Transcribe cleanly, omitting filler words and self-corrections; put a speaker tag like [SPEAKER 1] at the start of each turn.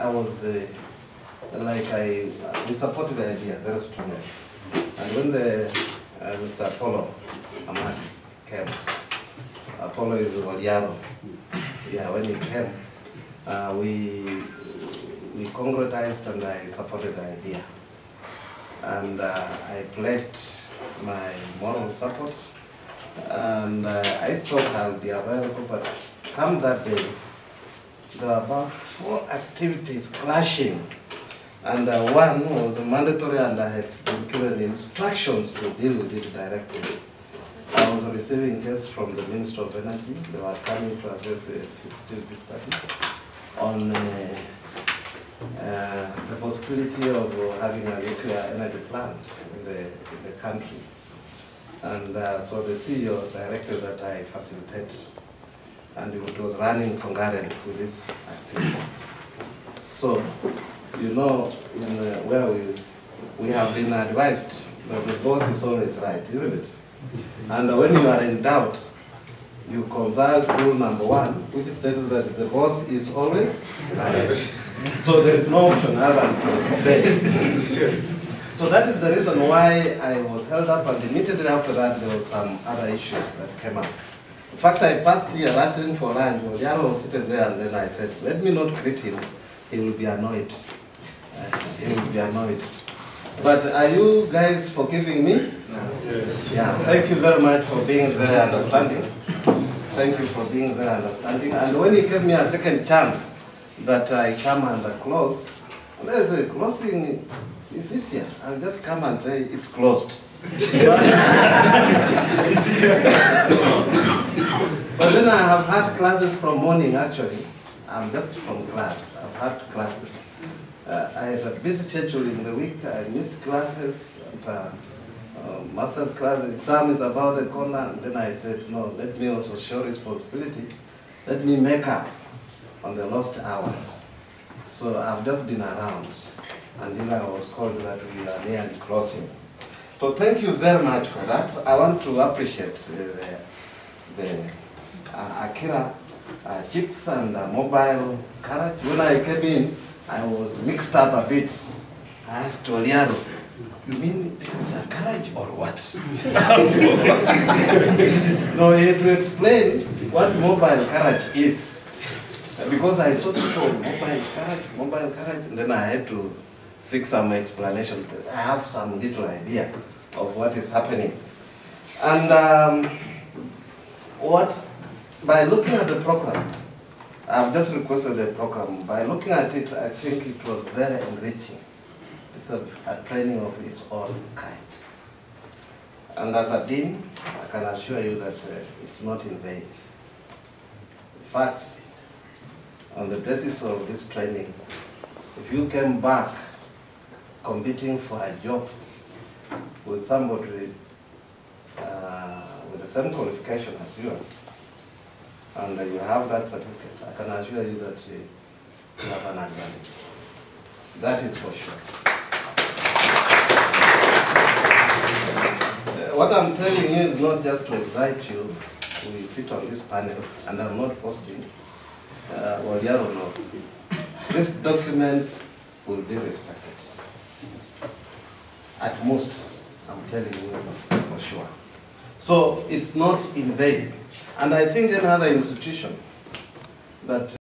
[SPEAKER 1] I was we supported the idea very strongly. And when the Mr. Apollo Amadi came, Apollo is Waliaro. Yeah, when he came, we congratized and I supported the idea. And I pledged my moral support. And I thought I'll be available, but come that day, there were about 4 activities clashing. And one was mandatory, and I had been given instructions to deal with it directly. I was receiving guests from the Ministry of Energy. They were coming to address a feasibility study on the possibility of having a nuclear energy plant in the country. And so the CEO directed that I facilitate, and it was running concurrent with this activity. So, you know, where we have been advised that the boss is always right, isn't it? And when you are in doubt, you consult rule number 1, which states that the boss is always right. So there is no option other than to obey. So that is the reason why I was held up, and immediately after that there was some other issues that came up. In fact, I passed here asking for lunch. Yaro was sitting there, and then I said, let me not greet him. He will be annoyed. He will be annoyed. But are you guys forgiving me? Yes. Yeah. Thank you very much for being very understanding. Thank you for being very understanding. And when you gave me a second chance that I come and close, there's a closing. It's easier. I'll just come and say it's closed. But then I have had classes from morning, actually. I'm just from class. I've had classes. I had a busy schedule in the week. I missed classes. Master's class, exam is about the corner. And then I said, no, let me also show responsibility. Let me make up on the lost hours. So I've just been around. And then I was called that we are nearly closing. So thank you very much for that. I want to appreciate the Akirachix and mobile carriage. When I came in, I was mixed up a bit. I asked Oliaro, you mean this is a carriage or what? No, he had to explain what mobile carriage is. Because I saw people, mobile carriage, and then I had to seek some explanation. I have some little idea of what is happening. And by looking at the program, I've just requested the program. By looking at it, I think it was very enriching. It's a training of its own kind. And as a dean, I can assure you that it's not in vain. In fact, on the basis of this training, if you came back competing for a job with somebody with the same qualification as yours, and you have that certificate, I can assure you that you have an advantage. That is for sure. What I'm telling you is not just to excite you. We sit on these panels, and I'm not posting. Waliaro knows. This document will be respected. At most, I'm telling you for sure. So it's not in vain. And I think any other institution that